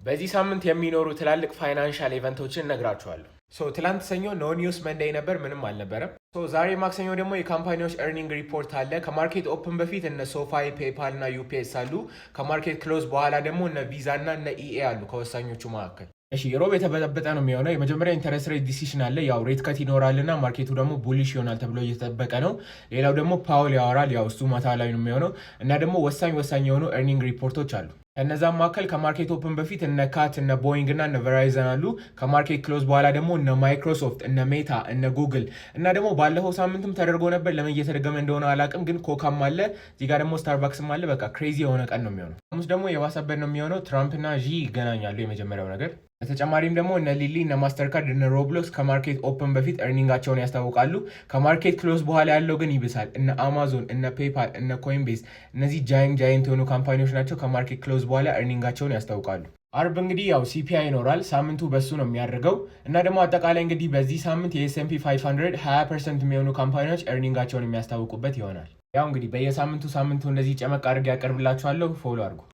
በዚህ ሳምንት የሚኖሩ ትላልቅ ፋይናንሻል ኢቨንቶችን እነግራችኋለሁ። ትላንት ሰኞ ኖ ኒውስ መንዴይ ነበር፣ ምንም አልነበረም። ዛሬ ማክሰኞ ደግሞ የካምፓኒዎች ኤርኒንግ ሪፖርት አለ። ከማርኬት ኦፕን በፊት እነ ሶፋይ፣ ፔፓል እና ዩፒኤስ አሉ። ከማርኬት ክሎዝ በኋላ ደግሞ እነ ቪዛ እና እነ ኢኤ አሉ ከወሳኞቹ መካከል። እሺ ሮብ የተበጠበጠ ነው የሚሆነው። የመጀመሪያ ኢንተረስት ሬት ዲሲሽን አለ። ያው ሬት ከት ይኖራልና ማርኬቱ ደግሞ ቡሊሽ ይሆናል ተብሎ እየተጠበቀ ነው። ሌላው ደግሞ ፓውል ያወራል። ያው እሱ ማታ ላይ ነው የሚሆነው እና ደግሞ ወሳኝ የሆኑ ኤርኒንግ ሪፖርቶች አሉ። ከነዛም መካከል ከማርኬት ኦፕን በፊት እነ ካት፣ እነ ቦይንግ እና እነ ቨራይዘን አሉ። ከማርኬት ክሎዝ በኋላ ደግሞ እነ ማይክሮሶፍት፣ እነ ሜታ፣ እነ ጉግል እና ደግሞ ባለፈው ሳምንትም ተደርጎ ነበር። ለምን እየተደገመ እንደሆነ አላውቅም፣ ግን ኮካም አለ እዚህ ጋር ደግሞ ስታርባክስም አለ። በቃ ክሬዚ የሆነ ቀን ነው የሚሆነው። ሐሙስ ደግሞ የባሰበት ነው የሚሆነው። ትራምፕ እና ዢ ይገናኛሉ፣ የመጀመሪያው ነገር። በተጨማሪም ደግሞ እነ ሊሊ፣ እነ ማስተርካርድ፣ እነ ሮብሎክስ ከማርኬት ኦፕን በፊት ኤርኒንጋቸውን ያስታውቃሉ። ከማርኬት ክሎዝ በኋላ ያለው ግን ይብሳል። እነ አማዞን፣ እነ ፔፓል፣ እነ ኮይንቤዝ እነዚህ ጃይንት የሆኑ ካምፓኒዎች ናቸው። ከማርኬት ክሎዝ በኋላ ኤርኒንጋቸውን ያስታውቃሉ። አርብ እንግዲህ ያው ሲፒአይ ይኖራል። ሳምንቱ በሱ ነው የሚያደርገው እና ደግሞ አጠቃላይ እንግዲህ በዚህ ሳምንት የኤስኤምፒ 500 20% የሚሆኑ ካምፓኒዎች ኤርኒንጋቸውን የሚያስታውቁበት ይሆናል። ያው እንግዲህ በየሳምንቱ እንደዚህ ጨመቅ አድርጌ ያቀርብላችኋለሁ። ፎሎ አድርጉ።